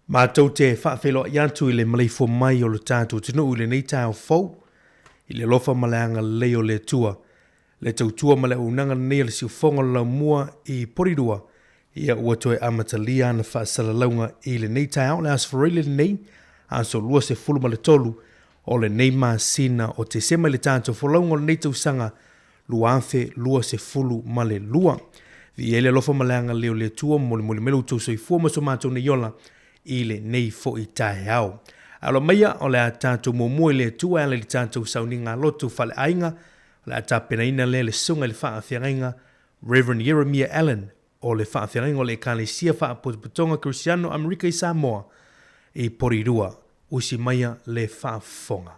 Mātou te whaafelo i atu I le maleifo mai o le tātou tino le nei tāo fau, I le lofa maleanga leo le tua. Le tautua male unanga nei le siufonga la mua I porirua, ia ua toe amatalia na whaasala launga I le nei tāo le asfarele nei, aso lua se fulu ma le tolu, o le nei maasina o Tesema le tātou folaunga o le nei tausanga, luafe lua se fulu ma le lua. Vi ele lofa maleanga leo le tua, mole melu tau soifua maso mātou ne yola, I le nei fo I Taeao. Alo maia o le a tātou mōmua le tua ale le tātou sauninga lotu fale ainga, o le a tāpenaina le sunga le whaafeangainga Reverend Jeremiah Allen o le whaafeangainga o le Ekalesia Whaapototonga Cristiano America I Samoa I Porirua usi maia le whaafonga.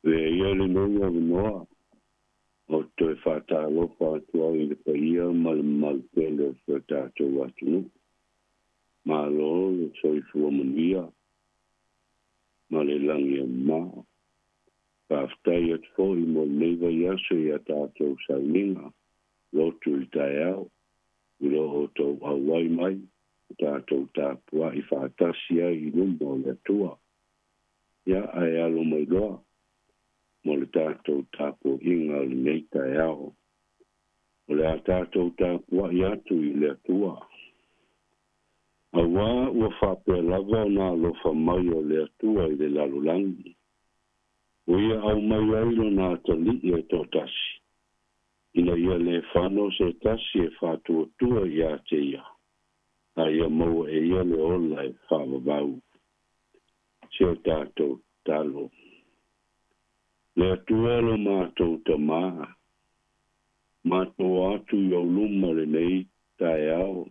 Le noa noa o te whātālopa atua I le paia mal pele o tātou atunu. Ma lo le soifua manuia, ma le langi a mā. Whaftai at fōi mo neiva yaso I a tātou sauninga, lotu I Taeao, I lo o tau awai mai, tātou tāpua I whātasia I lumba o le atua. Ia ai alo mai loa. Mo le tātou tāpua inga le nei Taeao. O le a tātou tāpua I atu I le atua. Awa ua whapea lava o nā lofa mai o le atua I le lalulangi. O ia au mai ailo nā tali I tō tasi. Ina ia le whano se tasi e whātua tua I a te ia. A ia maua e ia le ola e whawawau. Se o tātou talo. Le atua lo mātou ta maa. Mātou atu I au luma le nei Taeao.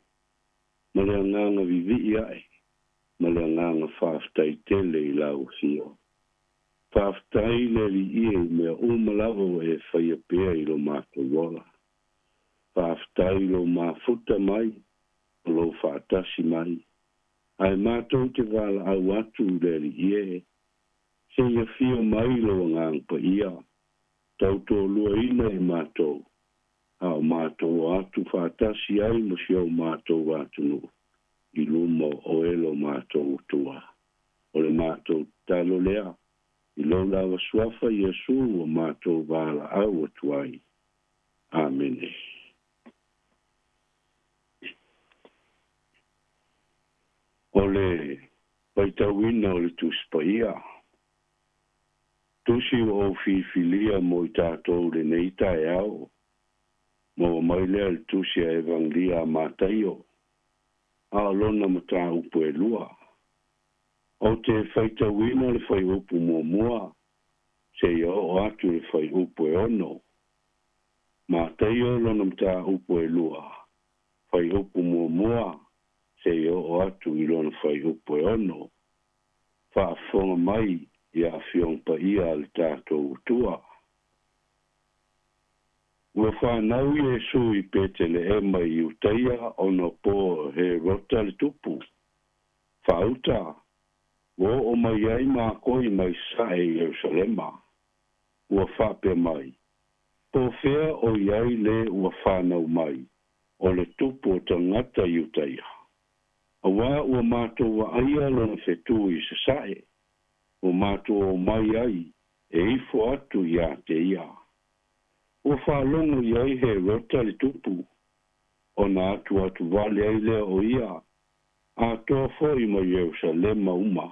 Ma le anganga vivi ai. Ma le anganga whaftai tele I lau fio. Whaftai le li ie mea umalawo e whaia pēa I lo mātou wola. Whaftai lo mafuta mai. Lo whaatasi mai. Ai mātou te wala au atu le li ie. Se ia fio mai lo ngang pa ia, tau tō lua ina I mātou. Ao mātou atu whātasi ai mo si au mātou atunu. I luma o elo mātou tua. O le mātou talo lea. I lo lawa suafa Iesu o mātou wala au atuai. Amene. O le paitawina o le tuspaia. Tusi o fifilia mo I tātou le nei Taeao. Mo mai lea le tusi a evangelia mātaio. A lona mata upu e lua. O te whaitawina le whai upu mua. Se ia o atu le whai upu e ono. Mātaio lona mata upu e lua. Whai upu mua. Se ia o atu I lona whai upu e ono. Whaafonga mai. Ia fiong pa ia le tātou tua. Ua whanau Iesu I petele e mai I utaia ono po he rota le tupu. Whauta, o mai ai mā koi mai sae Jerusalema. Ua whape mai. Po whea o iai le ua whanau mai. O le tupu o tangata I utaia. Awa ua mātou wa aia lona whetu I se sae. O mātua o mai ai, e ifo atu I a te ia. O whalongo I ai he rota le tupu. O nā atu wale ai lea o ia. A toa fōi ma Jerusalema uma.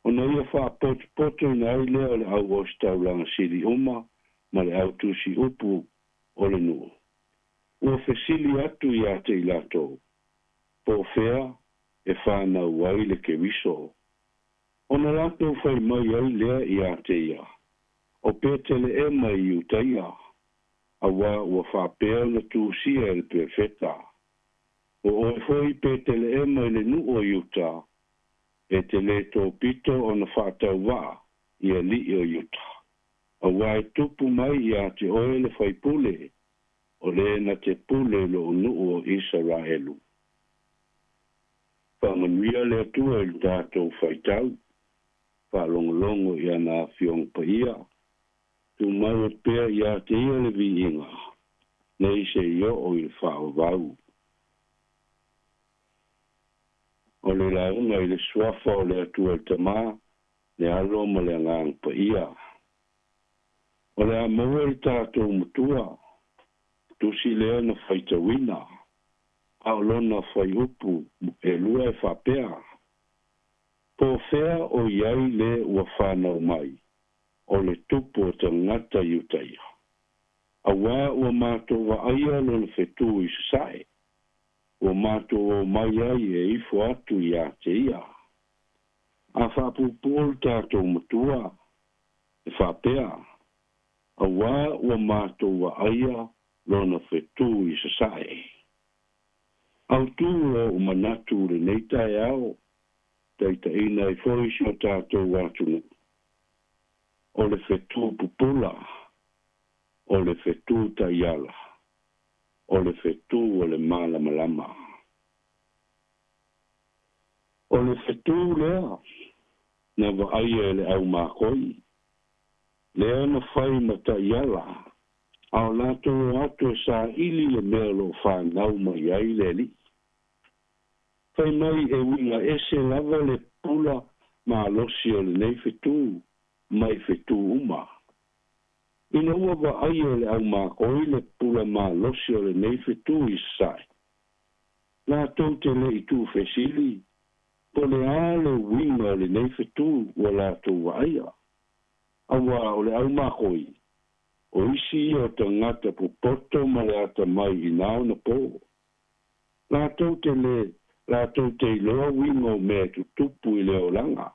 O na ia whapoto I ai lea o le au o staulanga siri uma, ma le au tusi upu o le nuo. O fesili atu I a te ilato. Po fea, e whanau ai le ke wiso. Ona lato fai mai ai lea I a te ia. O petele e mai I utaia. Awa ua whapea na tūsia e le perfeta. O foi petele e mai le nuo I uta. E te le tō pito o na whātau wā I a li o uta. Awa e tupu mai I a te oe le fai pule. O le na te pule lo nuo Israelu. Whanganuia le atua il tātou whaitau. Whalongolongo ia nā whiong pa ia. Tu mai o pēr ia te ia le vihinga. Nei se io o il whaavau. O le launga i le swafa o le atua il tamā, le alo ma le ngang pa ia. O le amaua i tātou mutua, tusi lea na whaitawina, au lona whai upu e lua e whapea. Po whea o iai le ua whanau mai, o le tupu o te ngata iutaia. A wā ua mātou wa aia lona whetu i sae, ua mātou o mai ai e ifo atu i a te ia. A whapupul tātou mutua, e whapea. A wā ua mātou wa aia lona whetu i sae. Au tū o manatu le nei Taeao, teita ina i whoisi o tātou wātunu. O le whetu pupula, o le whetu taiala, o le whetu o le malamalama. O le whetu lea, na wa aia le au mākoi. Lea na whai ma taiala, au lātou atu e sā ili le mea lo whanau mai ai le li. Whai mai e winga ese lava le pula ma losi o le nei whetu, mai whetu uma. Ina ua wa aia le au mākoi le pula ma losi o le nei whetu i sae. Lātou te le i tū whesili, po le a le winga o le nei whetu ua lātou wa aia. Awa o le au mākoi, o isi o te ngata pupoto ma le ata mai i nao na po. Lātou te iloa winga o mea tu tupu i le o langa.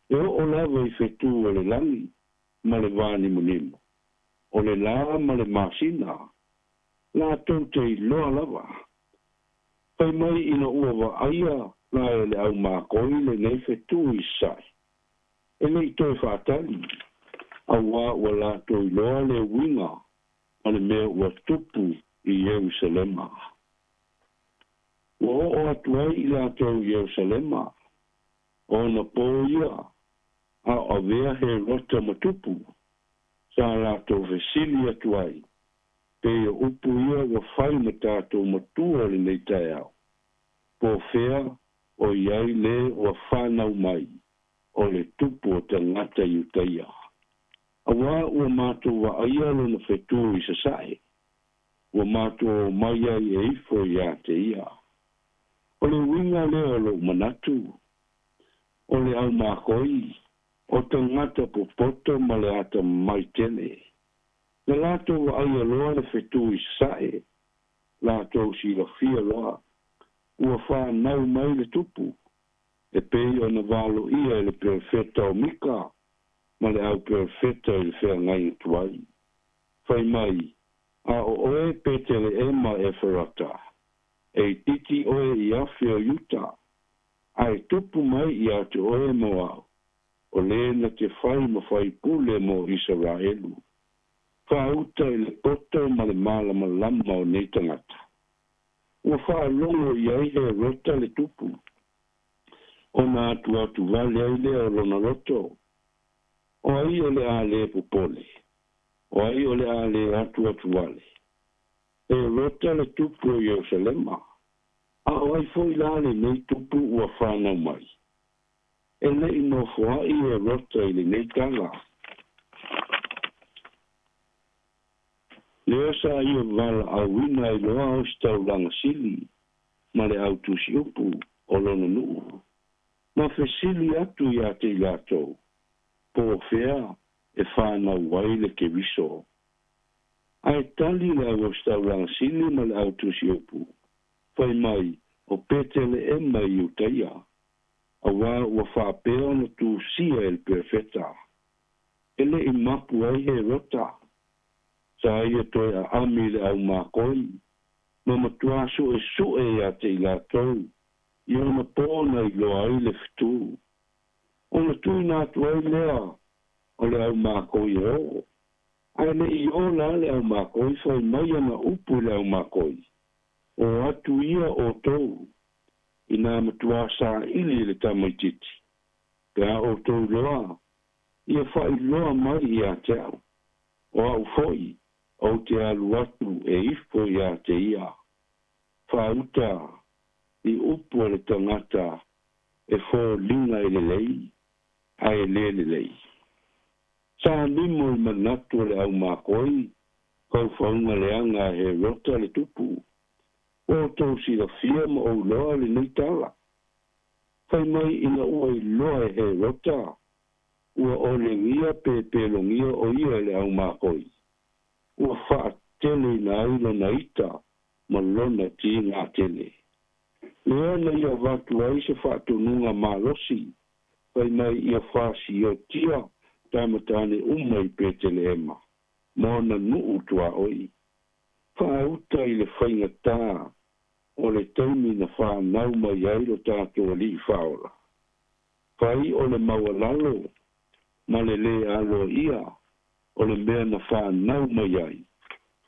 E o lava i whetu o le langi, ma le vāni munimo. O le la ma le masina, lātou te iloa lava. Pai mai ina ua wa aia, la e le au mākoi le nei whetu i sae. E nei toi whātali, a wā ua lātou iloa le winga, ma le mea ua tupu i Jerusalema. Ua o atuai i lātou Jerusalema, o na pō ia, a o vea he rota matupu, sa lātou vesili atuai, pe o upu ia ua whai ma tātou matua le nei Taeao. Po whea o iai le ua whanau mai, o le tupu o te ngata iutaia. A wā ua mātou wa aia lona whetu i sasae, ua mātou o mai ai e ifo i a te ia. O le winga leo lo manatu, o le au mākoi, o te ngata popoto ma le ata mai tene. Le lātou wa aia loa le whetu i sasae, lātou si la fia loa, ua whanau mai le tupu, e pei o na valo ia le perfeta o mika, ma le au perfeta i le whea ngai tuai. Whai mai, a o oe pete le ema e wharata, e titi oe i awhia yuta, a e tupu mai i a te oe moa, o le na te whai ma whai pule mo Israelu. Whauta i le poto ma le malama lama o nei tangata. Ua whaalongo i aihe rota le tupu, o nā atu vale ai lea o lona roto. O ai o le a le popole. O ai o le a le atu vale. E rota le tupu o Jerusalema. A o ai foi lale nei tupu ua whanau mai. E le ino foai e rota i le nei tanga. Leo sa ia vala a wina i loa o stau langa sili, ma le au tusi upu o lona nuu. Ma fesili atu i a te ilatou, po fea e whanau wai le ke viso. Ai tali le au stau langa sili ma le au tusi upu, whai mai o pete le ema i utaia, a wā ua whapea na tu sia el perfeta. Ele i mapu ai he rota, sa ia toi a ami le au mākoi, ma matuaso e sue a te ilatou, i ona pōna i loa ai le fitu. Ona tui nā tuai lea, o le au mākoi e o. Ai le i o la le au mākoi, whai mai ana upu le au mākoi. O atu ia o tou. ina matua sa ili le tamaititi. Pea o tau loa, ia whai loa mai ia te au. O au foi, o te alu atu e ifo ia te ia. Whauta i upu le tangata e fo linga i le lei, ai le lei. Sa limo i manatu le au makoi, kau whaunga le anga he rota le tupu. O tau si la fia ma o loa le nei tala. Whai mai ina ua i loa he rota, ua o le ngia pe longia o ia le au makoi. Ua wha tele na aila na ita, ma lona ti ngā tele. Lea na ia watu ai se wha tununga malosi, whai mai ia wha si o tia, tamatane umai pe tele ema. Mona nuu tua oi. Wha uta i le whainga tā, o le taimi na wha nau mai ai lo tātua li whaola. Whai o le mawalalo, ma le alo ia, o le mea na wha nau mai ai.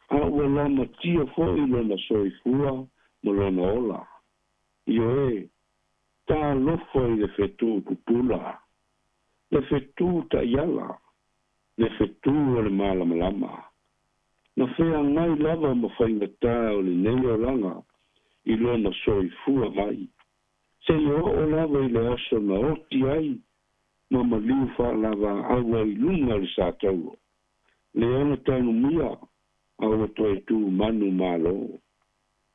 A ua lama tia fo i lona soifua, mo lona ola. Io e, tā lofo i le whetu kupula. Le whetu ta iala, le whetu o le malamalama. Na whea ngai lava ma whainga tā o le neo langa, i lona soifua mai. Se o lava i le aso na oti ai, ma liu wha lava awa i lunga le sātau. Le ana tanu mia, awa toi tu manu malo.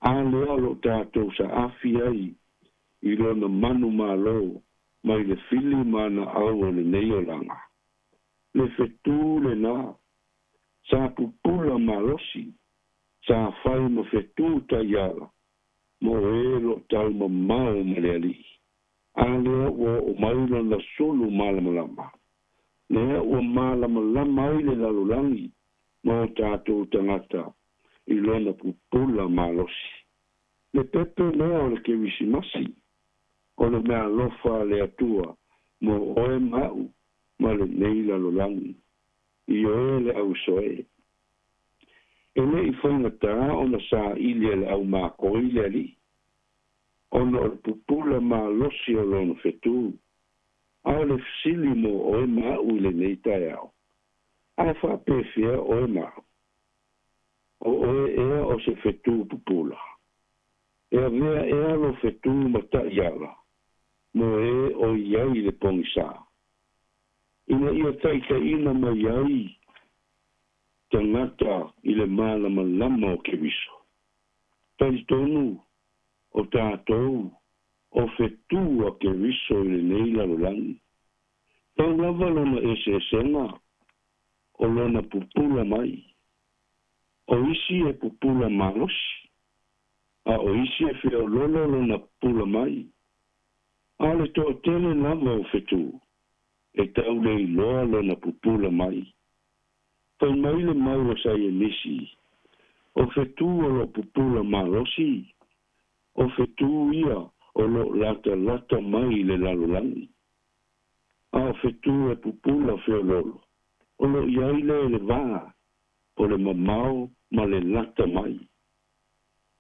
A lea lo tātou sa afi ai, i lona manu malo, mai le fili mana awa le neolanga. Le fetu le na, sa pupula malosi, sa whai ma fetu ta iala, mo e lo tau ma mao ma le ali. A lea ua o maila na sulu malamalama. Lea ua malamalama ai le lalulangi, mo tātou tangata, i lona pupula malosi. Le pepe lea o le kewisimasi, o le mea lofa le atua, mo oe mau, ma le nei lalulangi. I oe le au soe. E le i whaingata o na sa ilia le au mākoi le ali. Ona o le pupula malosi o lona fetu, a le fsili mo oe mau le nei Taeao. A whapefia oe mau. O oe ea o se fetu pupula. Ea mea ea lo fetu mata iala. Mo e o iai le pongisa. Ina ia taika ina ma iai. Tangata i le malama lama o kewiso. Taitonu o tātou o fetu a kewiso i le nei lalulangi. Tau lava lona esenga o lona pupula mai. O isi e pupula malosi. A o isi e feo lolo lona pupula mai. A le to tele lava o fetu. E tau le iloa lona pupula mai. Pai mai le mai o sai e nisi. O fetu o lo pupula malosi. O fetu ia o lo lata mai le lalulangi. A o fetu e pupula feo lolo. O lo iaile le vaa. O le mamao ma le lata mai.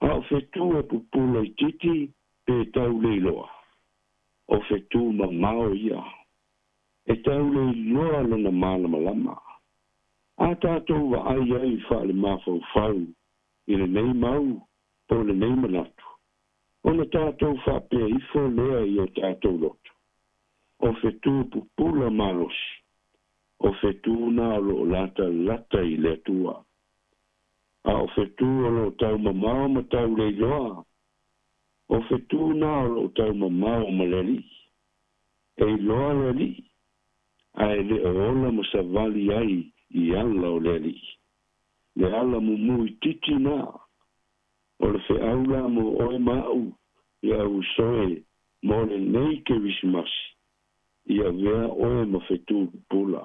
A o fetu e pupula i titi pe tau le iloa. O fetu mamao ia. E tau le iloa lona malamalama. A tātou wa ai wha le mawhau whau. I le nei mau, po le nei manatu. O na tātou wha pia ifo lea i o tātou loto. O fetu pupula malosi. O fetu na lo lata i le tua. A o fetu o lo tau mamao ma tau le iloa. O fetu na lo tau mamao ma le li. E iloa le li. A e le ola ma savali ai i ala o le li. Le ala mumu i titi na. O le fe aula mo oe mau. I au soe mo le nei ke wisimasi. I a vea oe ma fetu pula.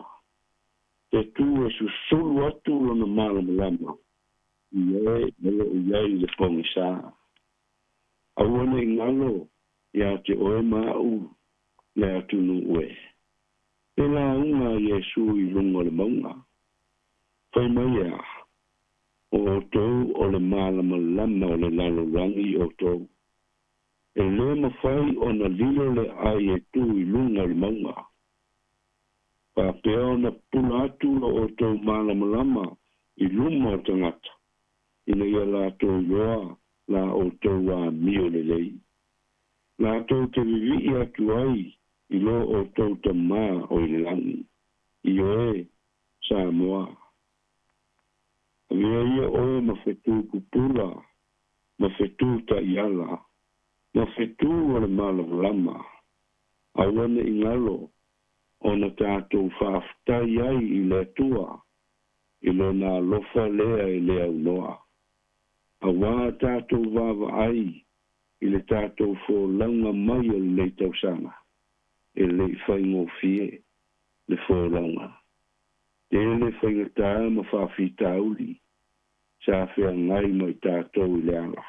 Fetu e susulu atu lona malamalama. Ie, mele o iai le pongisa. Awane ngalo, ia te oe mau, le atu nu ue. E la unga Yesu i lunga le maunga. Whai mai ea, o tou o le malamalama o le lalorangi o tou. e le mawhai o na lilo le ai e tu I lunga le maunga. Pa pea o na pula atu o tau mana malama I luma o tangata. Ina ia la tau loa la o tau a mio le lei. La tau te vivi atu ai I lo o tau ta maa o I le langi. I oe Samoa. Avea ia oe mawhetu kupula, mawhetu ta iala, mawhetu o le malama. Awane I ngalo, o na tātou whaafitai ai I le atua, I lo na lofa lea I le au noa. Awa tātou wawa ai, I le tātou fo langa mai o le tausanga, e le whaingo fie, le fo langa. Te le whainga tāa ma whaafita uli, sa whea ngai mai tātou I le ala.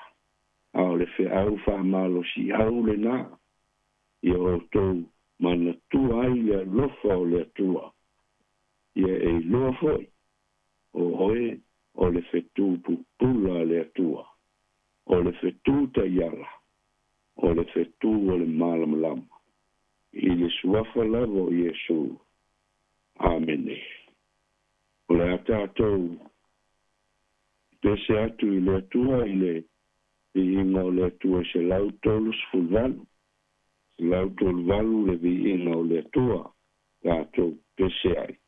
Ao le whea au whaamalo si au le nā, I o tau mana tua ai le lofa o le atua. Ia e loa foi, o oe o le whetu pupula le atua, o le whetu ta iala, o le whetu o le malamalama. I le suafa lavo Iesu. Amene. O le atatou, pese atu I le atua I le I inga o le atua se lau tolus fulvalu. Se lau tolvalu le vi inga o le atua, tātou pese ai.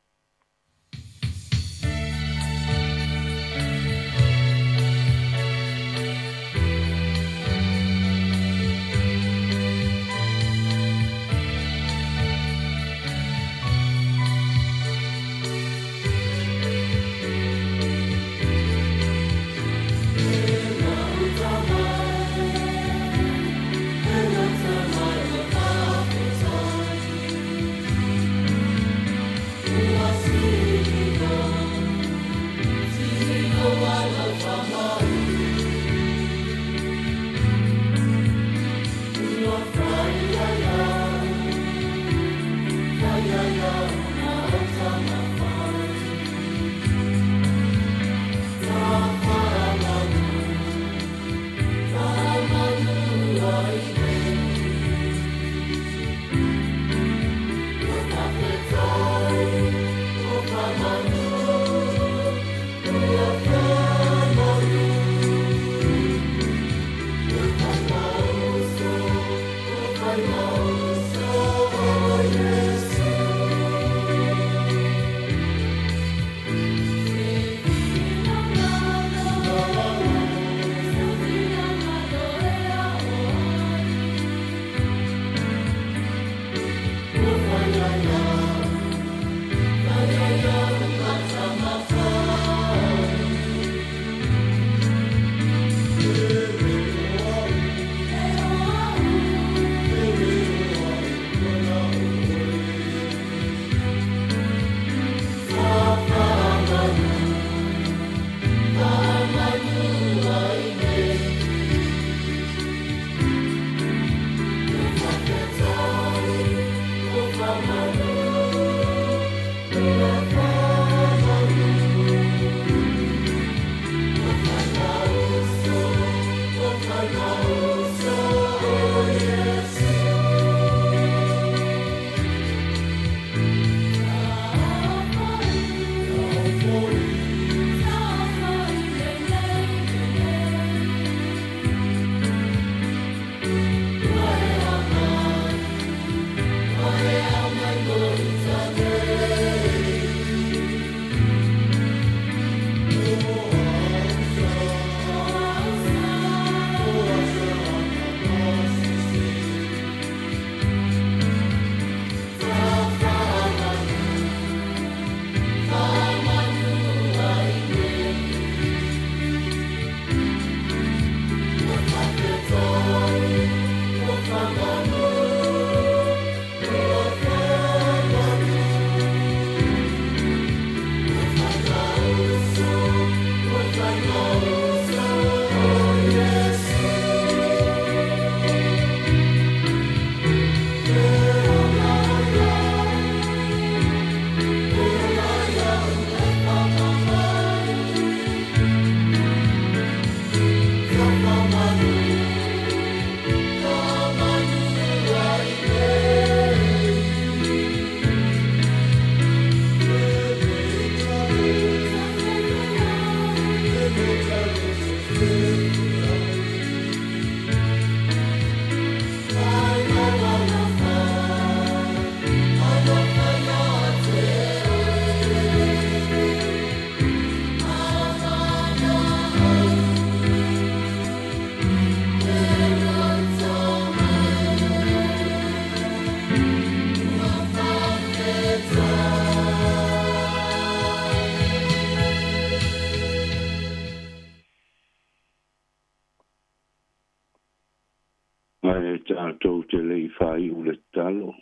te lei whai u le talo.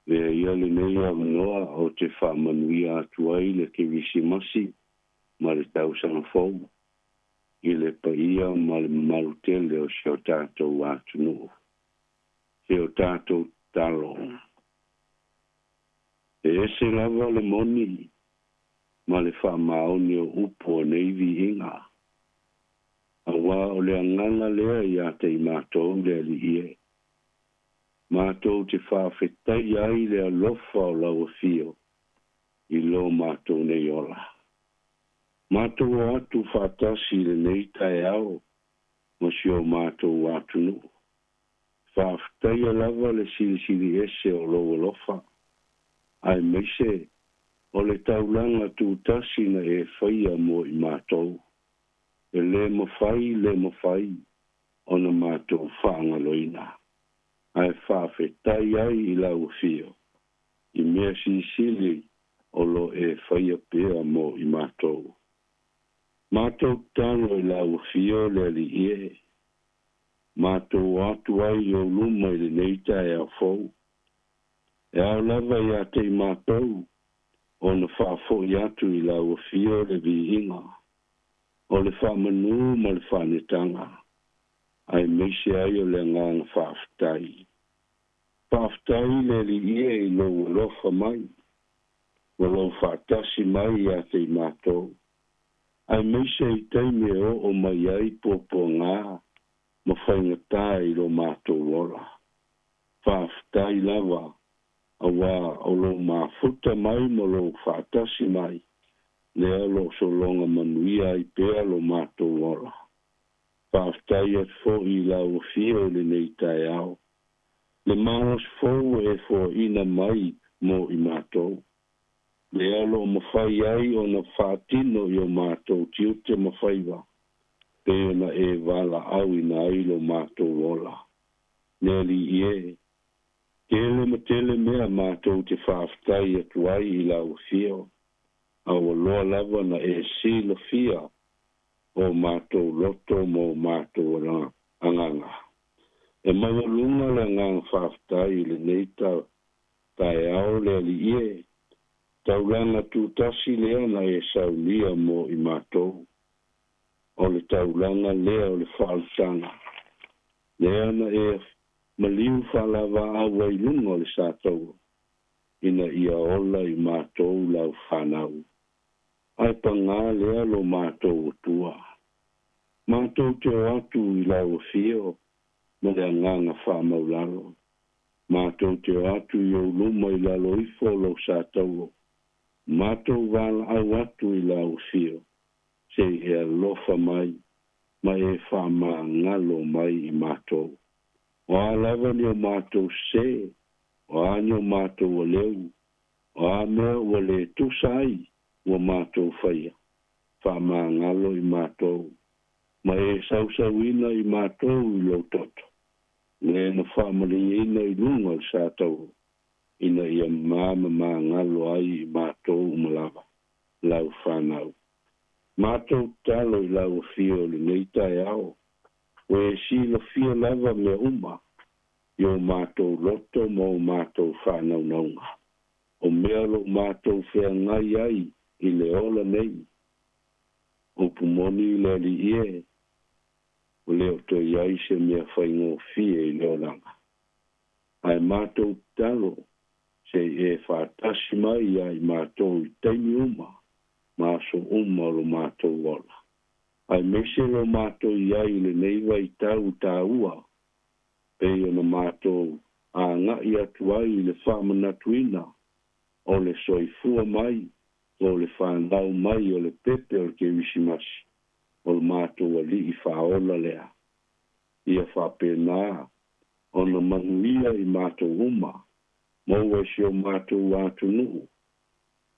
Vea ia le nei a manoa o te whamanuia atu ai le ke visi masi, ma le tausanga fau. I le paia ma le marutele o se o tātou atunu. Se o tātou talo. E ese lava le moni, ma le whamaoni o upo nei vi inga. Awa o le anganga lea ia te i mātou le li ie. Mātou te whawhetai ai le alofa o lau fio, i lo mātou nei ola. Mātou atu whatasi le nei Taeao, mo si o mātou atunu. Whawhetai a lava le sili ese o lo alofa. Ai meise, o le taulanga tūtasi na e whaia mo i mātou. E le mo whai, o na mātou whaangaloina. Ai whawhetai ai i lau fio. I mea sili o lo e whaia pēa mo i mātou. Mātou talo i lau fio le li ie. Mātou atu ai o luma i le neita e a fau. E au lava i a te mātou, o na whafo i atu i lau fio le vi inga. O le whamanu ma le whanetanga. Ai meise ai o le ngang whaftai. Whaftai le li ie i lo lofa mai. O lo whatasi mai a te mātou. Ai meise i teime o mai ai popo ngā. Ma whaingatai lo mātou lola. Whaftai lava. Awa o lo mafuta mai mo lo whatasi mai. Lea lo so longa manuia i pēa lo mātou lola. Whaftai at fo i lau fio le nei Taeao. Le maos fo e fo ina mai mo i mātou. Lea lo mawhai ai o na whatino i o mātou tiu te mawhaiwa. Pēa na e wala au ina ai lo mātou lola. Lea li ie. Tele ma tele mea mātou te whaftai atu ai i lau fio. Awa loa lava na e sila fia o mātou loto mo mātou anganga. E mawalunga le ngang whaftai le neita Taeao le li ie. Taulanga tūtasi lea na e saulia mo i mātou. O le taulanga lea o le whaaltanga. Lea na e maliu whalava awa i lunga le sātou. Ina ia ola i mātou lau whanau. Ai pangā lea lo mātou tua. Mātou te atu i lau fio, ma le anganga whamaulalo. Mātou te atu i o luma i lalo i folo sātou. Mātou wala au atu i lau fio, se e alofa mai, ma e whamangalo mai i mātou. O alawa ni o mātou se, o ani o mātou o leu, o a mea o le tusai, o mātou whaia. Whamangalo i mātou. Ma e sausawina i mātou i lo toto. Le na whamalinga i lunga i sātou. Ina ia mangalo ai i mātou umalawa. Lau whanau. Mātou talo i lau fio le nei Taeao. O e sila fio lava me uma. I o mātou loto mo mātou whanau naunga. O mea lo mātou whea ngai ai. I le ola nei. O pumoni le li ie. O leo to iai se mea whaingo fie i leo langa. Ai mātou talo. Se e whātasi mai ai mātou i teimi uma. Māso uma lo mātou ola. Ai mese lo mātou iai le neiwa i tau tāua. Peo na mātou a ngai atu ai le whamanatuina. O le soifua mai. O le whanau mai o le pepe o le ke wisimasi. O le mātou a li i whaola lea. Ia whapena. O na manuia i mātou uma. Mau e si o mātou atu nuu.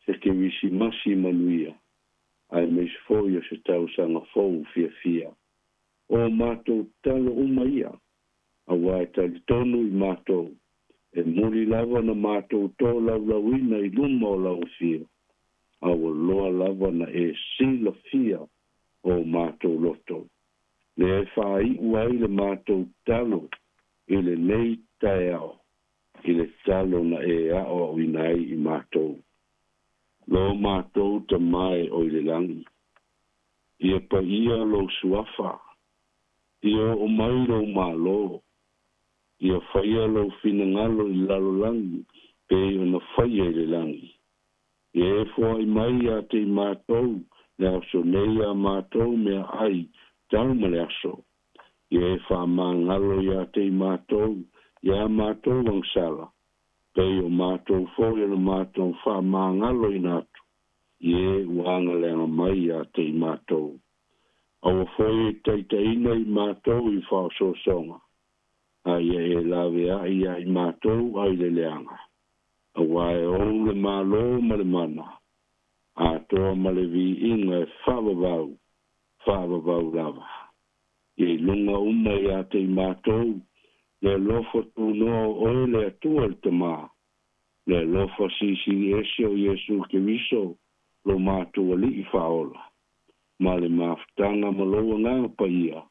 Se ke wisimasi manuia. Ai meis foi o se tau sanga fau fia. O mātou talo uma ia. A wai tali tonu i mātou. E muri lava na mātou tō lauina i luma o lau fia. Awa loa lava na e sila fia o mātou loto. Le e whai uai le mātou talo i le nei Taeao, i le talo na e ao au inai i mātou. Lo mātou ta mai o i le langi. Ia pa ia lo suafa. Ia o mai lo malo. Ia whaia lo finangalo i lalo langi. Pe o na whaia i le langi. Ia e fua i mai a te mātou. Le aso nei a mātou mea ai. Tau ma le aso. Ia e wha mangalo i a te mātou. Ia mātou ang sala. Pe o mātou fo ia na mātou wha mangalo i natu. Ie wanga lenga mai a te mātou. Awa foi teiteina i mātou i whao songa. A ia e lawe a ia i mātou ai le leanga. Awa e o le malo ma le mana. A toa ma le vi inga e whaavavau lava. I lunga umai a te mātou, le lofa tu noa oe le atua le te mā. Le lofa sisi esio Yesu ke viso, lo mātua li i whaola. Ma le maftanga maloa ngā pa ia.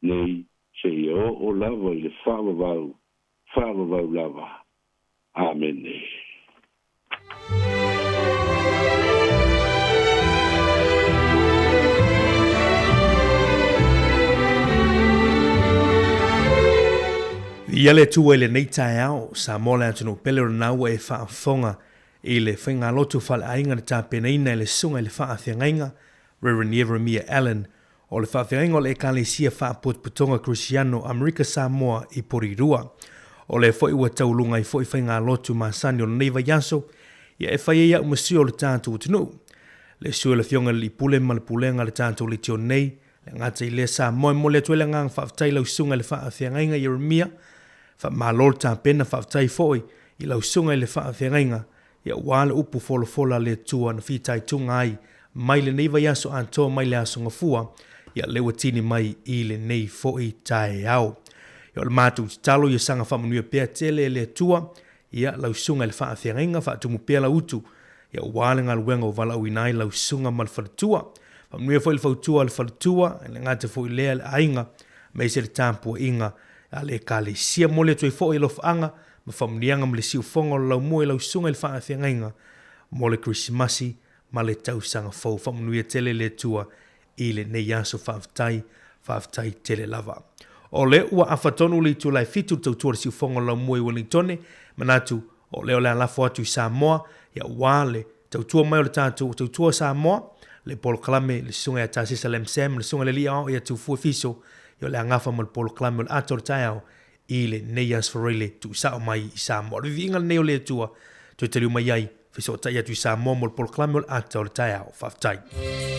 Nei, se i o lava i le whaavavau lava. Amen. Ia le tua i le nei Taeao, Samoa le atunu pele o naua e whaafonga i le whainga lotu whale ainga na tāpenaina i le sunga i le whaathiangainga, Reverend Jeremiah Allen, o le whaathiangainga o le ekalesia whaaputputonga Cristiano Amerika Samoa i Porirua, o le foi ua taulunga i foi whainga lotu masani o le neiva yaso, ia e whaia ia umasio le tātou utinu. Le sua le fionga li pule ma le pulenga le tātou li tio nei, le ngata i le Samoa mo le tuele ngang whaaftai lau sunga le whaathiangainga Jeremiah, fa malol ta pena fa tai foi i lau sunga i le whaathiangainga, ia wale upu fola le tua na fitai tunga ai, mai le neiva yaso antoa mai le asonga fua, ia lewa tini mai i le nei foi Taeao. Ia le mātu talo ia sanga whamanuia pēr tele le tua, ia lau sunga i le whaathiangainga, whaatumu pēr la utu, ia wale ngā luenga o vala uinai lau sunga ma le whalatua, whamanuia foi le whautua le whalatua, le ngāte foi lea le ainga, mei se le tāmpua inga, ale kale sia mole toi fo i lofaanga ma famnianga ma le siu fonga o lau mua i lau sunga i le whaathiangainga mo le Krismasi ma le tausanga fau whamunuia tele le tua i le nei aso whaaftai tele lava. O le ua awhatonu li tu lai fitu tautua le siu fonga o lau mua i Wellingtone manatu o leo le alafo atu i Samoa ia wale tautua mai o le tātou tautua Samoa le polo kalame le sunga i Tasisa Lemsem le sunga le lia o i atu fua fiso yo le angafa mo le polo klame o le ato le Taeao i le neias farele tu sao mai i Samoa. Rivi inga neo le tua tu te liu mai ai fiso tai atu i Samoa mo le polo klame o le ato le Taeao. Whaftai.